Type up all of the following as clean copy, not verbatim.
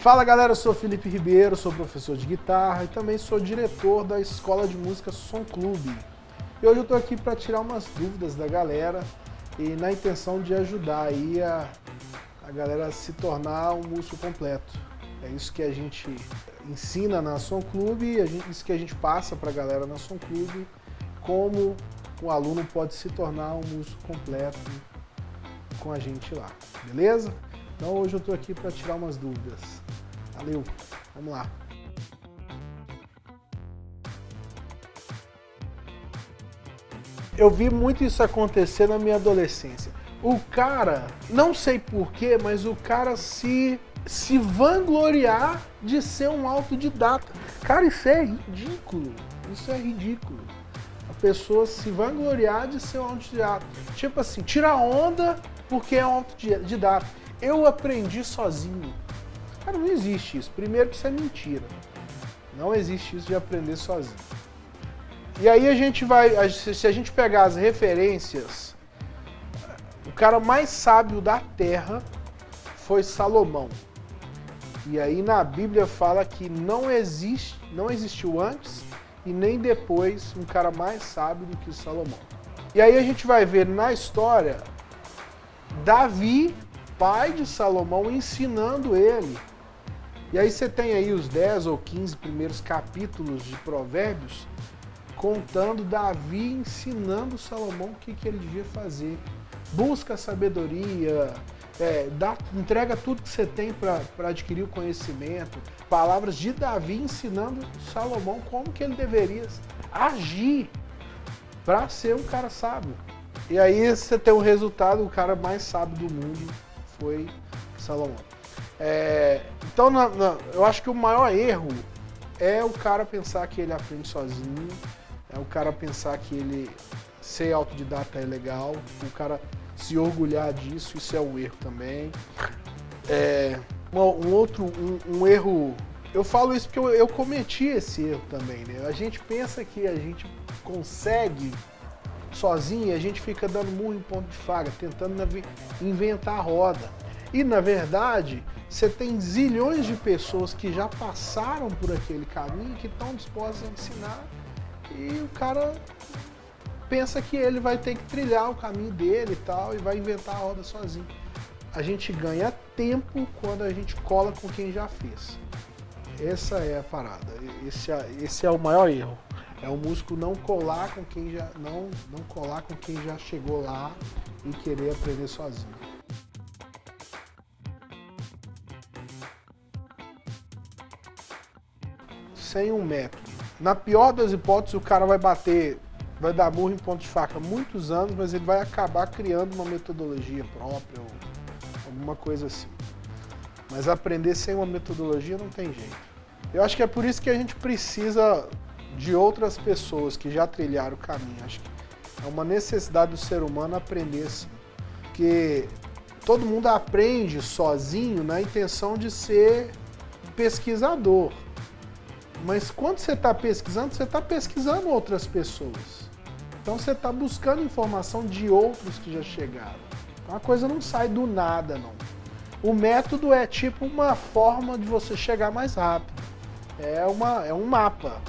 Fala galera, eu sou Felipe Ribeiro, sou professor de guitarra e também sou diretor da Escola de Música Som Clube. E hoje eu estou aqui para tirar umas dúvidas da galera e na intenção de ajudar aí a galera a se tornar um músico completo. É isso que a gente ensina na Som Clube, isso que a gente passa para a galera na Som Clube, como o aluno pode se tornar um músico completo com a gente lá, beleza? Então hoje eu estou aqui para tirar umas dúvidas. Valeu, vamos lá. Eu vi muito isso acontecer na minha adolescência. O cara, não sei porquê, mas o cara se vangloriar de ser um autodidata. Cara, isso é ridículo. Isso é ridículo. A pessoa se vangloriar de ser um autodidata. Tipo assim, tira onda porque é um autodidata. Eu aprendi sozinho. Cara, não existe isso. Primeiro que isso é mentira. Não existe isso de aprender sozinho. E aí a gente vai, se a gente pegar as referências, o cara mais sábio da Terra foi Salomão. E aí na Bíblia fala que não existiu antes e nem depois um cara mais sábio do que Salomão. E aí a gente vai ver na história Davi, pai de Salomão, ensinando ele. E aí você tem aí os 10 ou 15 primeiros capítulos de Provérbios contando Davi ensinando Salomão o que ele devia fazer. Busca sabedoria, entrega tudo que você tem para adquirir o conhecimento. Palavras de Davi ensinando Salomão como que ele deveria agir para ser um cara sábio. E aí você tem o resultado, o cara mais sábio do mundo foi Salomão. Então eu acho que o maior erro é o cara pensar que ele aprende sozinho, é o cara pensar que ele ser autodidata é legal, o cara se orgulhar disso, isso é um erro também. Um erro, eu falo isso porque eu cometi esse erro também, né? A gente pensa que a gente consegue sozinho, a gente fica dando murro em ponto de faca, tentando inventar a roda. E na verdade, você tem zilhões de pessoas que já passaram por aquele caminho, que estão dispostas a ensinar, e o cara pensa que ele vai ter que trilhar o caminho dele e tal, e vai inventar a roda sozinho. A gente ganha tempo quando a gente cola com quem já fez. Essa é a parada, esse é o maior erro. É o músico não colar com quem já chegou lá e querer aprender sozinho. Sem um método. Na pior das hipóteses, o cara vai dar murro em ponto de faca muitos anos, mas ele vai acabar criando uma metodologia própria ou alguma coisa assim. Mas aprender sem uma metodologia não tem jeito. Eu acho que é por isso que a gente precisa de outras pessoas que já trilharam o caminho. Acho que é uma necessidade do ser humano aprender assim. Porque todo mundo aprende sozinho na intenção de ser pesquisador. Mas quando você está pesquisando outras pessoas. Então você está buscando informação de outros que já chegaram. Então a coisa não sai do nada, não. O método é tipo uma forma de você chegar mais rápido. É um mapa.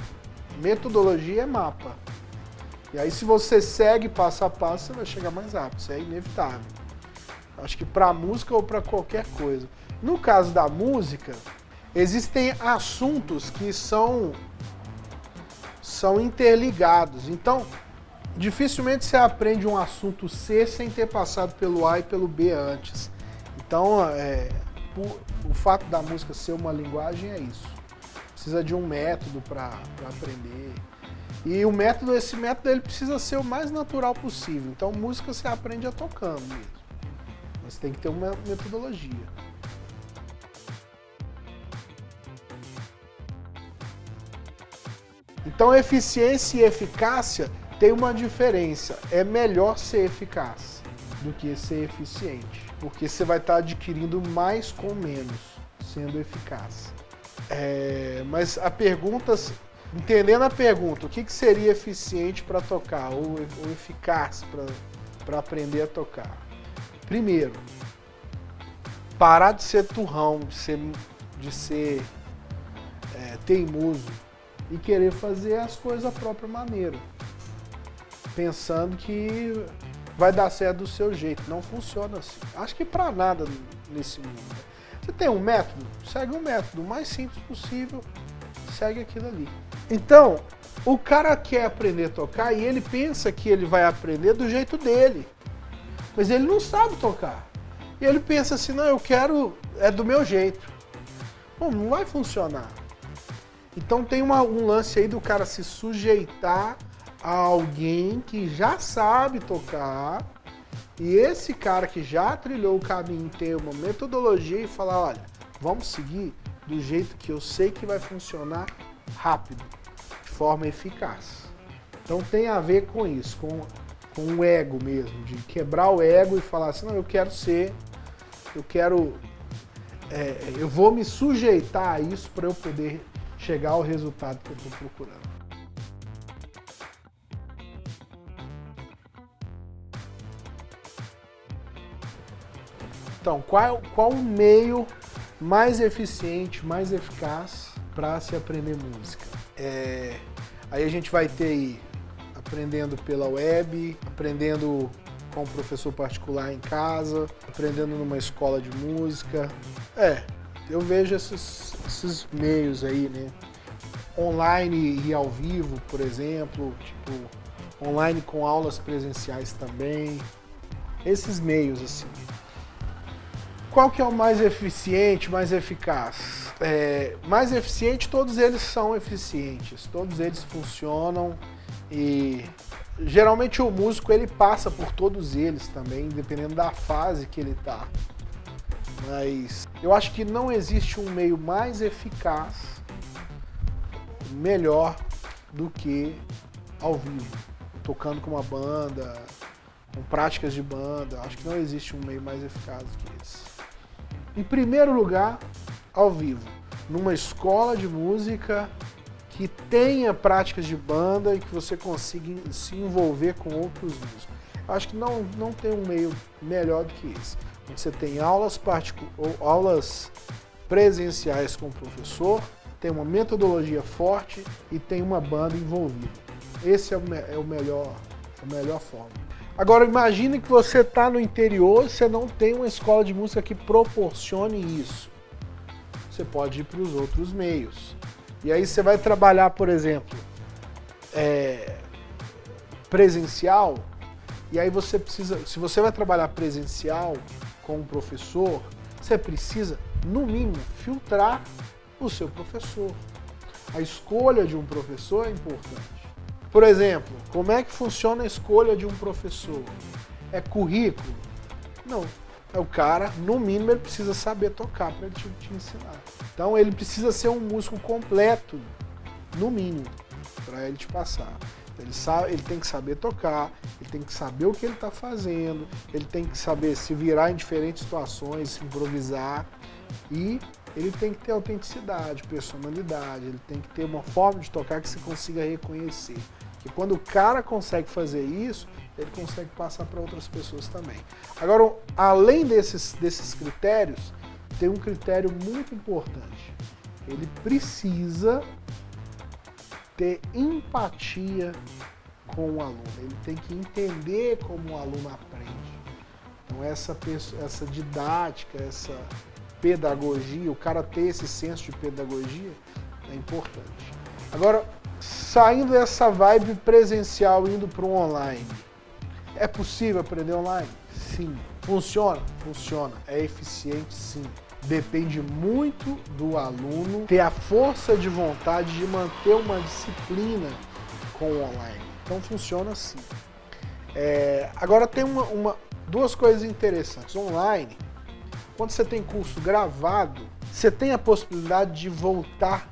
Metodologia é mapa. E aí se você segue passo a passo, você vai chegar mais rápido. Isso é inevitável. Acho que para música ou para qualquer coisa. No caso da música, existem assuntos que são interligados. Então, dificilmente você aprende um assunto C sem ter passado pelo A e pelo B antes. Então, o fato da música ser uma linguagem é isso. Precisa de um método para aprender. E esse método ele precisa ser o mais natural possível. Então, música você aprende tocando mesmo. Mas tem que ter uma metodologia. Então, eficiência e eficácia tem uma diferença. É melhor ser eficaz do que ser eficiente, porque você vai estar adquirindo mais com menos, sendo eficaz. Mas entendendo a pergunta, o que seria eficiente para tocar ou eficaz para aprender a tocar? Primeiro, parar de ser turrão, de ser de ser teimoso e querer fazer as coisas da própria maneira, pensando que vai dar certo do seu jeito. Não funciona assim. Acho que para nada nesse mundo. Você tem um método? Segue um método. O mais simples possível, segue aquilo ali. Então, o cara quer aprender a tocar e ele pensa que ele vai aprender do jeito dele. Mas ele não sabe tocar. E ele pensa assim, não, eu quero, é do meu jeito. Bom, não vai funcionar. Então tem um lance aí do cara se sujeitar a alguém que já sabe tocar, e esse cara que já trilhou o caminho tem uma metodologia e falar, olha, vamos seguir do jeito que eu sei que vai funcionar rápido, de forma eficaz. Então tem a ver com isso, com o ego mesmo, de quebrar o ego e falar assim, não, eu vou me sujeitar a isso para eu poder chegar ao resultado que eu estou procurando. Então, qual o meio mais eficiente, mais eficaz para se aprender música? Aí a gente vai ter aí, aprendendo pela web, aprendendo com um professor particular em casa, aprendendo numa escola de música. Eu vejo esses meios aí, né? Online e ao vivo, por exemplo, tipo, online com aulas presenciais também. Esses meios, assim. Qual que é o mais eficiente, mais eficaz? Mais eficiente, todos eles são eficientes, todos eles funcionam e geralmente o músico ele passa por todos eles também, dependendo da fase que ele está. Mas eu acho que não existe um meio mais eficaz, melhor do que ao vivo, tocando com uma banda, com práticas de banda. Acho que não existe um meio mais eficaz do que esse. Em primeiro lugar, ao vivo, numa escola de música que tenha práticas de banda e que você consiga se envolver com outros músicos. Acho que não tem um meio melhor do que esse. Você tem aulas presenciais com o professor, tem uma metodologia forte e tem uma banda envolvida. Esse é a melhor forma. Agora imagine que você está no interior e você não tem uma escola de música que proporcione isso. Você pode ir para os outros meios. E aí você vai trabalhar, por exemplo, presencial, e aí você precisa, se você vai trabalhar presencial com um professor, você precisa, no mínimo, filtrar o seu professor. A escolha de um professor é importante. Por exemplo, como é que funciona a escolha de um professor? É currículo? Não. É o cara, no mínimo, ele precisa saber tocar para ele te ensinar. Então ele precisa ser um músico completo, no mínimo, para ele te passar. Ele tem que saber tocar, ele tem que saber o que ele está fazendo, ele tem que saber se virar em diferentes situações, improvisar, e ele tem que ter autenticidade, personalidade, ele tem que ter uma forma de tocar que se consiga reconhecer. E quando o cara consegue fazer isso, ele consegue passar para outras pessoas também. Agora, além desses critérios, tem um critério muito importante. Ele precisa ter empatia com o aluno. Ele tem que entender como o aluno aprende. Então essa didática, essa pedagogia, o cara ter esse senso de pedagogia é importante. Agora, saindo dessa vibe presencial, indo para o online, é possível aprender online? Sim. Funciona? Funciona. É eficiente? Sim. Depende muito do aluno ter a força de vontade de manter uma disciplina com o online. Então funciona assim. Agora tem duas coisas interessantes. Online, quando você tem curso gravado, você tem a possibilidade de voltar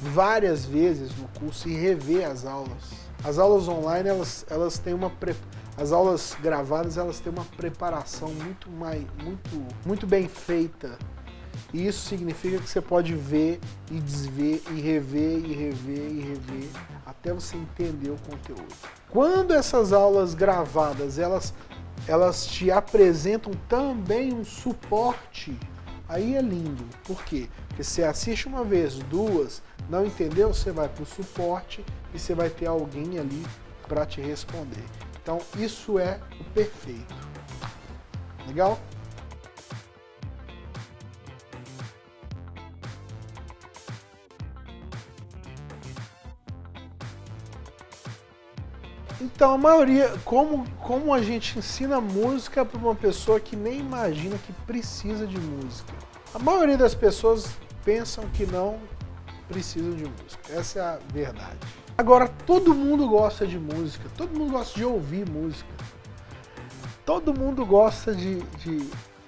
várias vezes no curso e rever as aulas. As aulas online, elas têm as aulas gravadas, elas têm uma preparação muito bem feita. E isso significa que você pode ver e desver e rever e rever e rever até você entender o conteúdo. Quando essas aulas gravadas, elas te apresentam também um suporte aí é lindo. Por quê? Porque você assiste uma vez, duas, não entendeu, você vai para o suporte e você vai ter alguém ali para te responder. Então isso é o perfeito. Legal? Então, a maioria, como a gente ensina música para uma pessoa que nem imagina que precisa de música? A maioria das pessoas pensam que não precisam de música. Essa é a verdade. Agora, todo mundo gosta de música, todo mundo gosta de ouvir música. Todo mundo gosta de...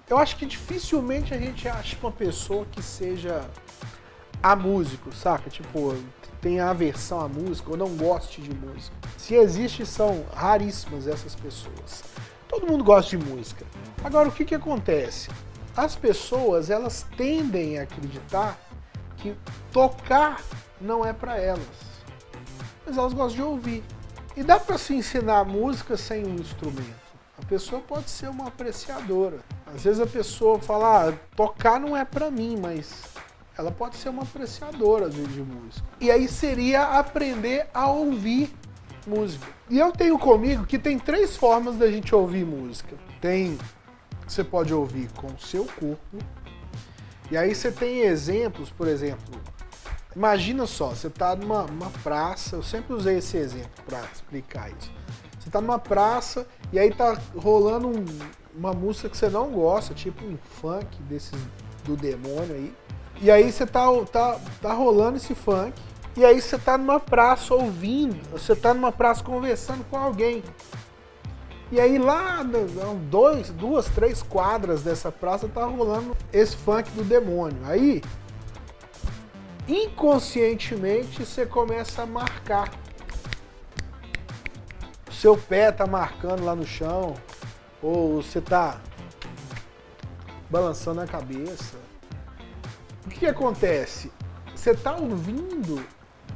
Eu acho que dificilmente a gente acha uma pessoa que seja amúsico, saca? Tipo, tenha aversão à música ou não goste de música. Se existe, são raríssimas essas pessoas. Todo mundo gosta de música. Agora, o que acontece? As pessoas, elas tendem a acreditar que tocar não é para elas. Mas elas gostam de ouvir. E dá para se ensinar música sem um instrumento. A pessoa pode ser uma apreciadora. Às vezes a pessoa fala, tocar não é para mim, mas ela pode ser uma apreciadora de música. E aí seria aprender a ouvir música. E eu tenho comigo que tem 3 formas da gente ouvir música. Você pode ouvir com o seu corpo. E aí você tem exemplos, por exemplo, imagina só, você está numa praça, eu sempre usei esse exemplo para explicar isso. Você está numa praça e aí tá rolando uma música que você não gosta, tipo um funk desses do demônio aí. E aí você tá rolando esse funk, e aí você tá numa praça ouvindo, você tá numa praça conversando com alguém. E aí lá, 2, 3 quadras dessa praça tá rolando esse funk do demônio. Aí, inconscientemente, você começa a marcar. Seu pé tá marcando lá no chão, ou você tá balançando a cabeça. O que acontece? Você está ouvindo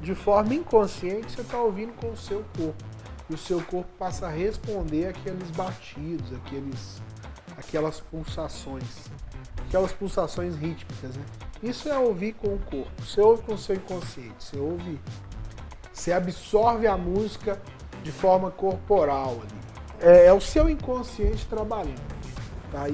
de forma inconsciente, você está ouvindo com o seu corpo. E o seu corpo passa a responder aqueles batidos, aquelas pulsações rítmicas, né? Isso é ouvir com o corpo. Você ouve com o seu inconsciente, você absorve a música de forma corporal ali. É o seu inconsciente trabalhando, tá?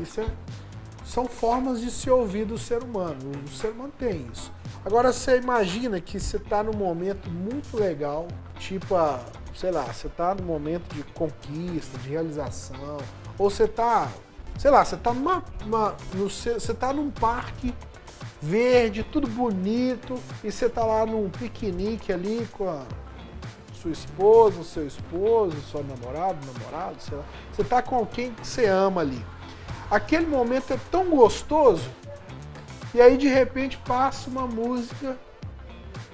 São formas de se ouvir do ser humano. O ser humano tem isso. Agora você imagina que você está num momento muito legal, tipo, sei lá, você está num momento de conquista, de realização, ou você está, sei lá, você está num parque verde, tudo bonito, e você está lá num piquenique ali com a sua esposa, o seu esposo, seu namorado, sei lá. Você está com quem que você ama ali. Aquele momento é tão gostoso, e aí de repente passa uma música,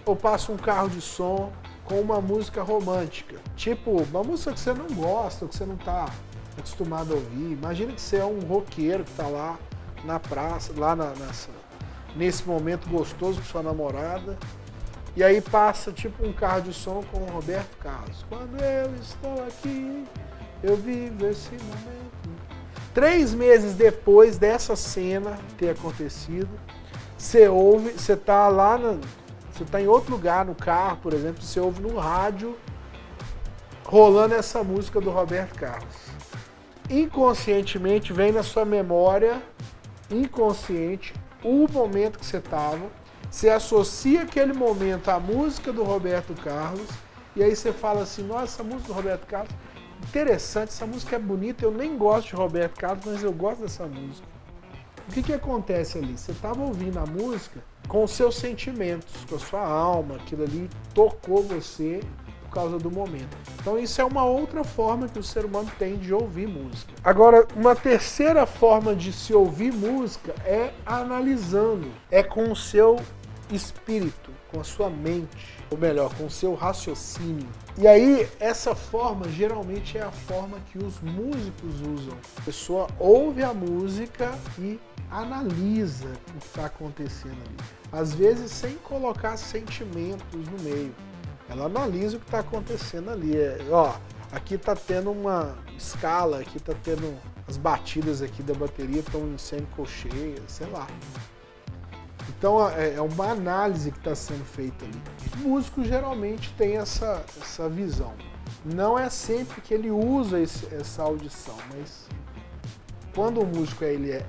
ou passa um carro de som com uma música romântica. Tipo, uma música que você não gosta, que você não está acostumado a ouvir. Imagina que você é um roqueiro que está lá na praça, lá nesse momento gostoso com sua namorada, e aí passa tipo um carro de som com o Roberto Carlos. Quando eu estou aqui, eu vivo esse momento. 3 meses depois dessa cena ter acontecido, você ouve, você está lá, você está em outro lugar, no carro, por exemplo, você ouve no rádio rolando essa música do Roberto Carlos. Inconscientemente vem na sua memória, inconsciente, o momento que você estava, você associa aquele momento à música do Roberto Carlos, e aí você fala assim, nossa, essa música do Roberto Carlos, interessante, essa música é bonita, eu nem gosto de Roberto Carlos, mas eu gosto dessa música. O que acontece ali? Você estava ouvindo a música com os seus sentimentos, com a sua alma, aquilo ali tocou você por causa do momento. Então isso é uma outra forma que o ser humano tem de ouvir música. Agora, uma terceira forma de se ouvir música é analisando, é com o seu espírito, com a sua mente, ou melhor, com o seu raciocínio. E aí, essa forma geralmente é a forma que os músicos usam. A pessoa ouve a música e analisa o que está acontecendo ali. Às vezes sem colocar sentimentos no meio. Ela analisa o que está acontecendo ali. Aqui está tendo uma escala, aqui está tendo as batidas aqui da bateria estão sendo colcheias, sei lá. Então é uma análise que está sendo feita ali. O músico geralmente tem essa visão. Não é sempre que ele usa essa audição, mas quando o músico ele é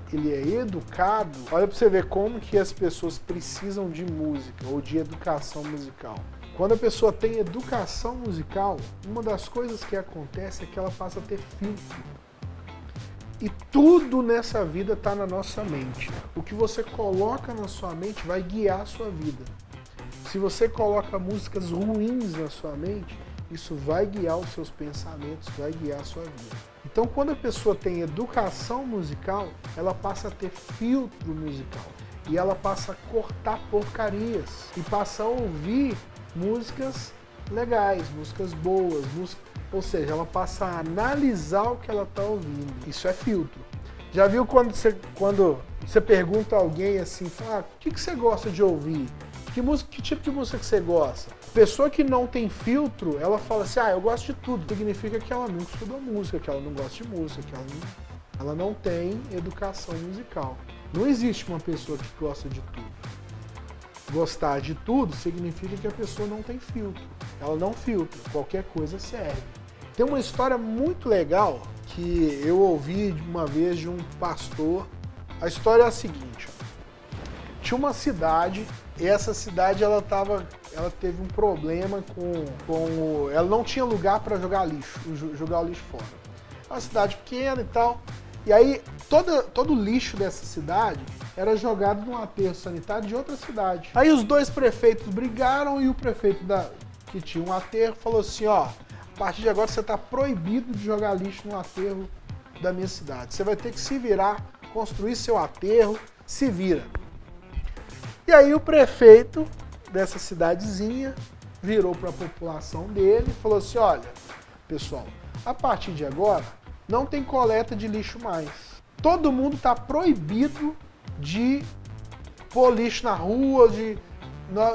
educado, olha para você ver como que as pessoas precisam de música ou de educação musical. Quando a pessoa tem educação musical, uma das coisas que acontece é que ela passa a ter filtro. E tudo nessa vida está na nossa mente. O que você coloca na sua mente vai guiar a sua vida. Se você coloca músicas ruins na sua mente, isso vai guiar os seus pensamentos, vai guiar a sua vida. Então, quando a pessoa tem educação musical, ela passa a ter filtro musical. E ela passa a cortar porcarias. E passa a ouvir músicas legais, músicas boas, ou seja, ela passa a analisar o que ela está ouvindo. Isso é filtro. Já viu quando você pergunta a alguém assim, fala, o que você gosta de ouvir? Que tipo de música que você gosta? Pessoa que não tem filtro, ela fala assim, eu gosto de tudo. Significa que ela nunca estudou música, que ela não gosta de música, que ela não tem educação musical. Não existe uma pessoa que gosta de tudo. Gostar de tudo significa que a pessoa não tem filtro. Ela não filtra, qualquer coisa serve. Tem uma história muito legal que eu ouvi uma vez de um pastor. A história é a seguinte, tinha uma cidade, e essa cidade ela teve um problema ela não tinha lugar para jogar o lixo fora. É uma cidade pequena e tal, e aí todo o lixo dessa cidade era jogado num aterro sanitário de outra cidade. Aí os dois prefeitos brigaram e o prefeito que tinha um aterro falou assim, a partir de agora você está proibido de jogar lixo no aterro da minha cidade. Você vai ter que se virar, construir seu aterro, se vira. E aí o prefeito dessa cidadezinha virou para a população dele e falou assim, olha, pessoal, a partir de agora não tem coleta de lixo mais. Todo mundo está proibido de pôr lixo na rua,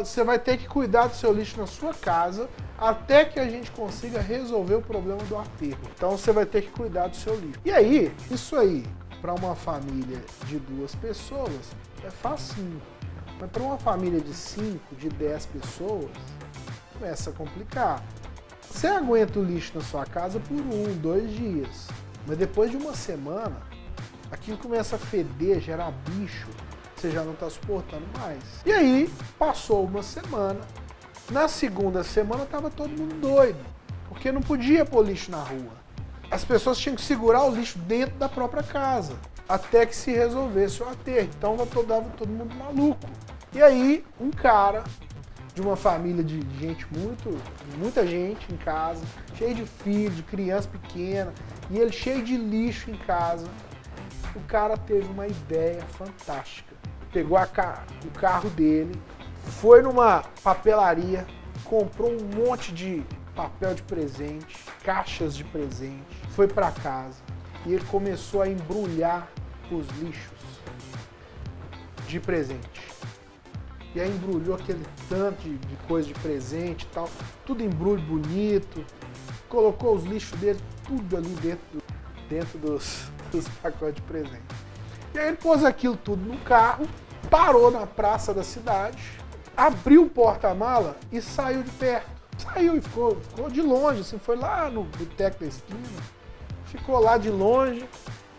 você vai ter que cuidar do seu lixo na sua casa até que a gente consiga resolver o problema do aterro. Então você vai ter que cuidar do seu lixo. E aí, isso aí, para uma família de 2 pessoas, é facinho. Mas para uma família de 5, de 10 pessoas, começa a complicar. Você aguenta o lixo na sua casa por 1, 2 dias. Mas depois de uma semana, aquilo começa a feder, gerar bicho, você já não está suportando mais. E aí, passou uma semana, na segunda semana estava todo mundo doido, porque não podia pôr lixo na rua. As pessoas tinham que segurar o lixo dentro da própria casa, até que se resolvesse o aterro. Então dava todo mundo maluco. E aí, um cara de uma família de gente, muita gente em casa, cheio de filho, de criança pequena, e ele cheio de lixo em casa, o cara teve uma ideia fantástica. Pegou o carro dele, foi numa papelaria, comprou um monte de papel de presente, caixas de presente, foi para casa e ele começou a embrulhar os lixos de presente. E aí embrulhou aquele tanto de coisa de presente e tal, tudo embrulho bonito, colocou os lixos dele tudo ali dentro dos pacotes de presente. E aí ele pôs aquilo tudo no carro, parou na praça da cidade, abriu o porta-mala e saiu de perto. Saiu e ficou de longe, assim, foi lá no boteco da esquina, ficou lá de longe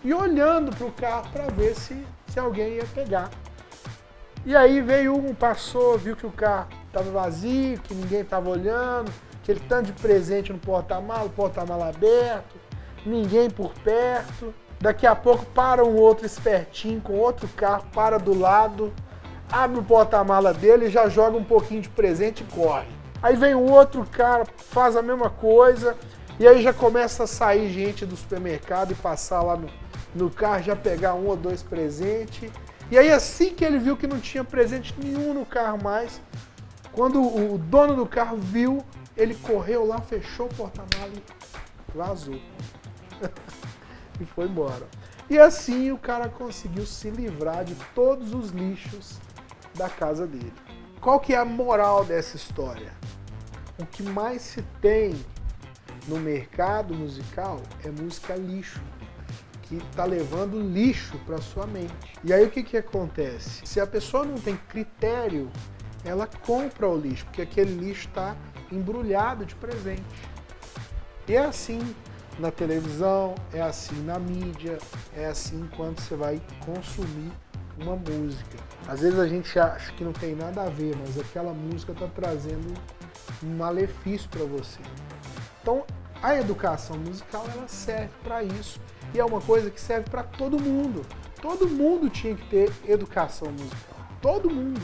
e olhando para o carro para ver se alguém ia pegar. E aí veio passou, viu que o carro estava vazio, que ninguém estava olhando, aquele tanto de presente no porta-mala, o porta-mala aberto, ninguém por perto. Daqui a pouco para um outro espertinho com outro carro, para do lado, abre o porta-mala dele e já joga um pouquinho de presente e corre. Aí vem um outro cara, faz a mesma coisa, e aí já começa a sair gente do supermercado e passar lá no carro, já pegar 1 ou 2 presentes. E aí assim que ele viu que não tinha presente nenhum no carro mais, quando o dono do carro viu, ele correu lá, fechou o porta-mala e vazou. E foi embora. E assim o cara conseguiu se livrar de todos os lixos da casa dele. Qual que é a moral dessa história? O que mais se tem no mercado musical é música lixo, que está levando lixo para sua mente. E aí o que acontece? Se a pessoa não tem critério, ela compra o lixo, porque aquele lixo está embrulhado de presente. E é assim na televisão, é assim na mídia, é assim quando você vai consumir uma música. Às vezes a gente acha que não tem nada a ver, mas aquela música está trazendo um malefício para você. Então, a educação musical, ela serve para isso. E é uma coisa que serve para todo mundo. Todo mundo tinha que ter educação musical. Todo mundo.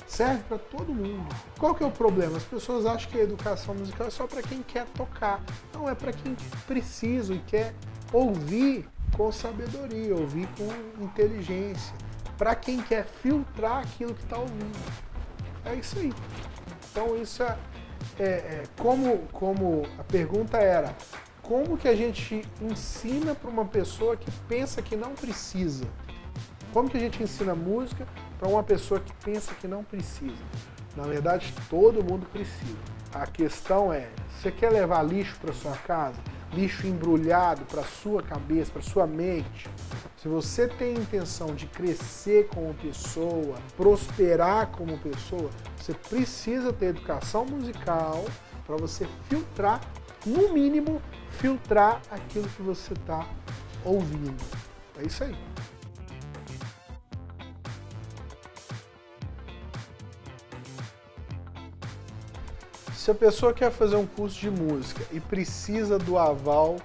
Serve para todo mundo. Qual que é o problema? As pessoas acham que a educação musical é só para quem quer tocar. Não, é para quem precisa e quer ouvir com sabedoria, ouvir com inteligência. Para quem quer filtrar aquilo que está ouvindo. É isso aí. Então isso como a pergunta era, como que a gente ensina para uma pessoa que pensa que não precisa? Como que a gente ensina música para uma pessoa que pensa que não precisa? Na verdade, todo mundo precisa. A questão é, você quer levar lixo para sua casa? Lixo embrulhado para sua cabeça, para sua mente? Se você tem a intenção de crescer como pessoa, prosperar como pessoa, você precisa ter educação musical para você filtrar, no mínimo, filtrar aquilo que você está ouvindo. É isso aí. Se a pessoa quer fazer um curso de música e precisa do aval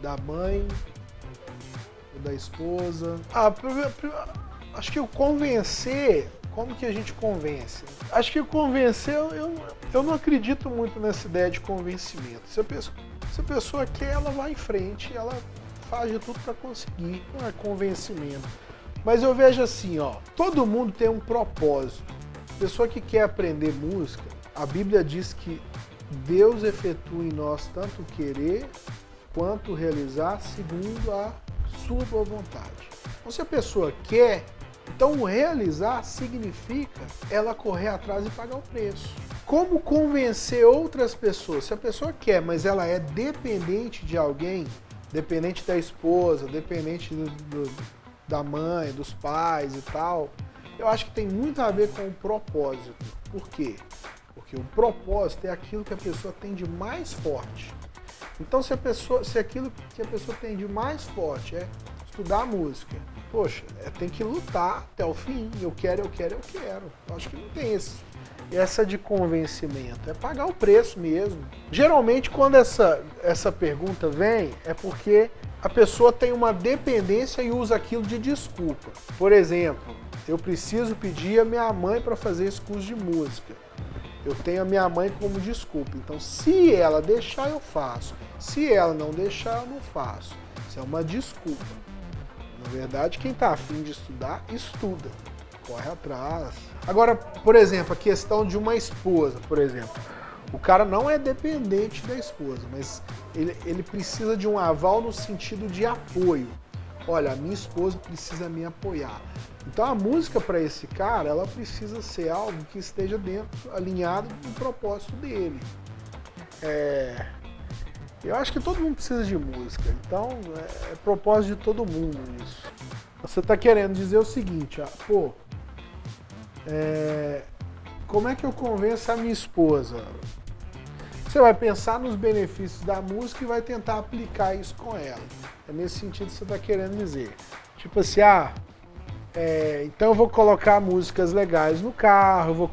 da mãe, da esposa... acho que o convencer... Como que a gente convence? Acho que o convencer, eu não acredito muito nessa ideia de convencimento. Se a pessoa quer, ela vai em frente, ela faz de tudo para conseguir. Não é convencimento. Mas eu vejo assim, ó, todo mundo tem um propósito. A pessoa que quer aprender música, a Bíblia diz que Deus efetua em nós tanto o querer quanto o realizar segundo a sua boa vontade. Então, se a pessoa quer, então o realizar significa ela correr atrás e pagar o preço. Como convencer outras pessoas? Se a pessoa quer, mas ela é dependente de alguém, dependente da esposa, dependente da mãe, dos pais e tal, eu acho que tem muito a ver com o propósito. Por quê? Porque o propósito é aquilo que a pessoa tem de mais forte. Então, se aquilo que a pessoa tem de mais forte é estudar música, poxa, tem que lutar até o fim. Eu quero. Eu acho que não tem essa de convencimento. É pagar o preço mesmo. Geralmente, quando essa pergunta vem, é porque a pessoa tem uma dependência e usa aquilo de desculpa. Por exemplo, eu preciso pedir a minha mãe para fazer esse curso de música. Eu tenho a minha mãe como desculpa. Então, se ela deixar, eu faço. Se ela não deixar, eu não faço. Isso é uma desculpa. Na verdade, quem está afim de estudar, estuda. Corre atrás. Agora, por exemplo, a questão de uma esposa, por exemplo. O cara não é dependente da esposa, mas ele precisa de um aval no sentido de apoio. Olha, a minha esposa precisa me apoiar. Então a música para esse cara, ela precisa ser algo que esteja alinhado com o propósito dele. Eu acho que todo mundo precisa de música, então é propósito de todo mundo isso. Você está querendo dizer o seguinte, como é que eu convenço a minha esposa? Você vai pensar nos benefícios da música e vai tentar aplicar isso com ela. É nesse sentido que você está querendo dizer. Tipo assim, então eu vou colocar músicas legais no carro,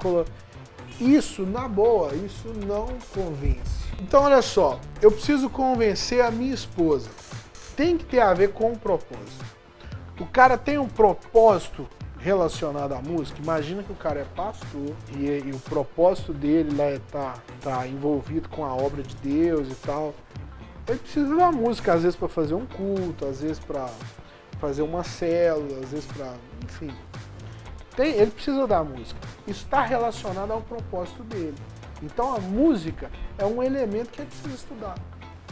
Isso, na boa, isso não convence. Então, olha só, eu preciso convencer a minha esposa. Tem que ter a ver com o propósito. O cara tem um propósito relacionado à música. Imagina que o cara é pastor e o propósito dele lá é tá envolvido com a obra de Deus e tal. Ele precisa da música, às vezes para fazer um culto, às vezes para fazer uma célula, às vezes para... Enfim, ele precisa da música. Isso está relacionado ao propósito dele. Então a música é um elemento que ele precisa estudar.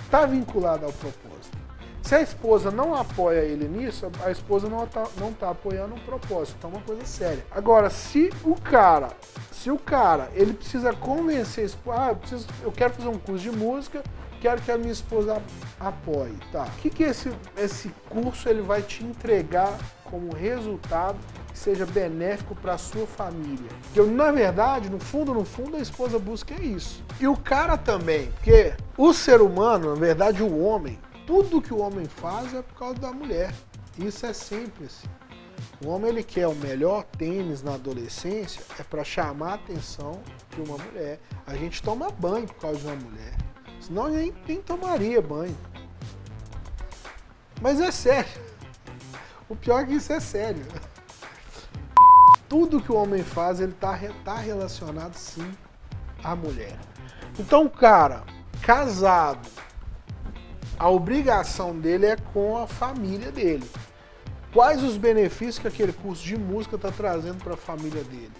Está vinculado ao propósito. Se a esposa não apoia ele nisso, a esposa não tá apoiando o propósito. Então é uma coisa séria. Agora, se o cara ele precisa convencer a esposa, eu quero fazer um curso de música, quero que a minha esposa apoie. Tá. O que esse curso ele vai te entregar como resultado que seja benéfico para a sua família? Porque, na verdade, no fundo, a esposa busca isso. E o cara também, porque o ser humano, na verdade, o homem, tudo que o homem faz é por causa da mulher. Isso é sempre assim. O homem ele quer o melhor tênis na adolescência é para chamar a atenção de uma mulher. A gente toma banho por causa de uma mulher. Senão nem tomaria banho. Mas é sério. O pior é que isso é sério. Tudo que o homem faz, ele tá relacionado sim à mulher. Então, cara, casado, a obrigação dele é com a família dele. Quais os benefícios que aquele curso de música está trazendo para a família dele?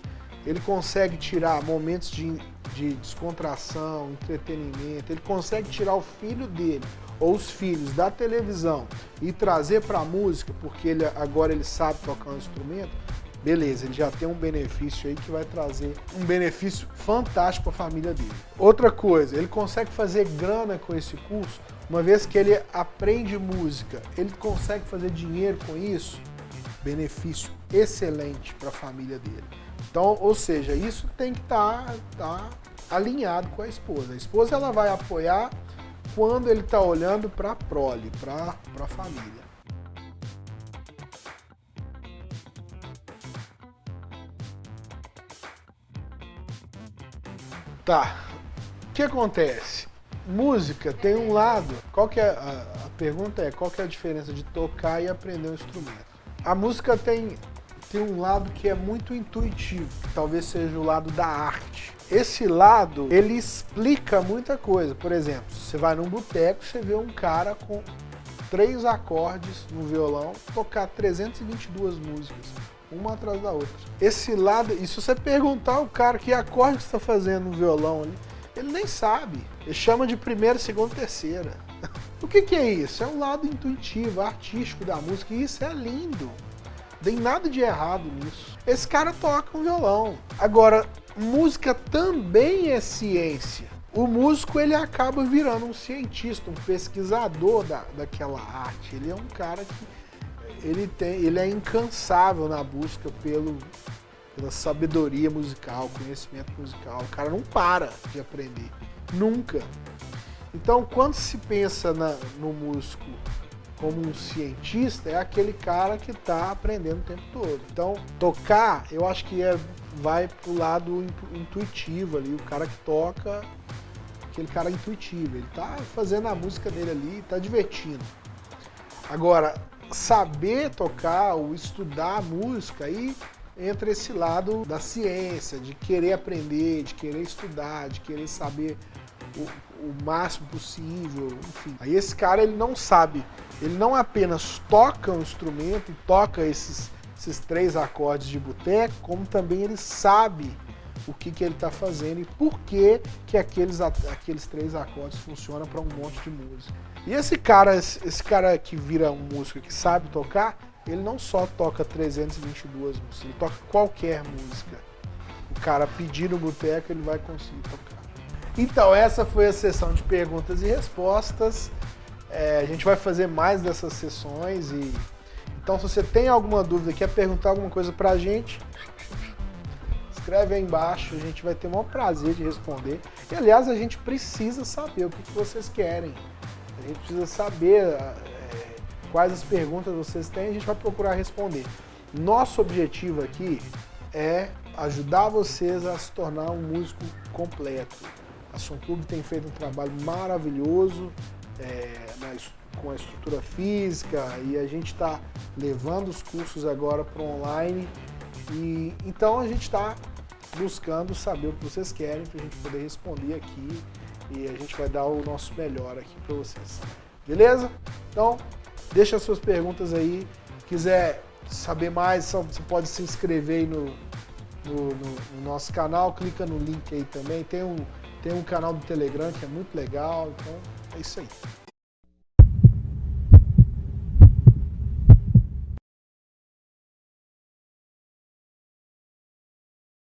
Ele consegue tirar momentos de descontração, entretenimento, ele consegue tirar o filho dele ou os filhos da televisão e trazer para a música, porque agora ele sabe tocar um instrumento. Beleza, ele já tem um benefício aí que vai trazer um benefício fantástico para a família dele. Outra coisa, ele consegue fazer grana com esse curso, uma vez que ele aprende música, ele consegue fazer dinheiro com isso, benefício excelente para a família dele. Então, ou seja, isso tem que estar alinhado com a esposa. A esposa ela vai apoiar quando ele está olhando para a prole, para a família. Tá, o que acontece? Música tem um lado, qual que é, a pergunta é, qual que é a diferença de tocar e aprender um instrumento? A música tem um lado que é muito intuitivo, que talvez seja o lado da arte. Esse lado, ele explica muita coisa. Por exemplo, você vai num boteco, você vê um cara com 3 acordes no violão, tocar 322 músicas, uma atrás da outra. Esse lado, e se você perguntar ao cara que acorde que você está fazendo no violão ali, ele nem sabe. Ele chama de primeira, segunda, terceira. O que é isso? É um lado intuitivo, artístico da música, e isso é lindo. Não tem nada de errado nisso. Esse cara toca um violão. Agora, música também é ciência. O músico ele acaba virando um cientista, um pesquisador daquela arte. Ele é um cara que ele é incansável na busca pela sabedoria musical, conhecimento musical. O cara não para de aprender, nunca. Então, quando se pensa no músico como um cientista, é aquele cara que está aprendendo o tempo todo. Então, tocar, eu acho que vai pro lado intuitivo ali, o cara que toca, aquele cara intuitivo, ele está fazendo a música dele ali, está divertindo. Agora, saber tocar ou estudar música, aí entra esse lado da ciência, de querer aprender, de querer estudar, de querer saber o máximo possível, enfim. Aí esse cara, ele não sabe, ele não apenas toca um instrumento e toca esses 3 acordes de boteco, como também ele sabe o que ele está fazendo e por que aqueles 3 acordes funcionam para um monte de música. E esse cara que vira um músico que sabe tocar, ele não só toca 322 músicas, ele toca qualquer música. O cara pedir no boteco, ele vai conseguir tocar. Então, essa foi a sessão de perguntas e respostas. A gente vai fazer mais dessas sessões. Então, se você tem alguma dúvida, quer perguntar alguma coisa pra gente, escreve aí embaixo, a gente vai ter o maior prazer de responder. E, aliás, a gente precisa saber o que vocês querem. A gente precisa saber quais as perguntas vocês têm, a gente vai procurar responder. Nosso objetivo aqui é ajudar vocês a se tornar um músico completo. A Som Clube tem feito um trabalho maravilhoso com a estrutura física e a gente está levando os cursos agora para o online. E então a gente está buscando saber o que vocês querem para a gente poder responder aqui e a gente vai dar o nosso melhor aqui para vocês. Beleza? Então, deixa as suas perguntas aí. Se quiser saber mais, você pode se inscrever aí no nosso canal, clica no link aí também. Tem um canal do Telegram que é muito legal, então é isso aí.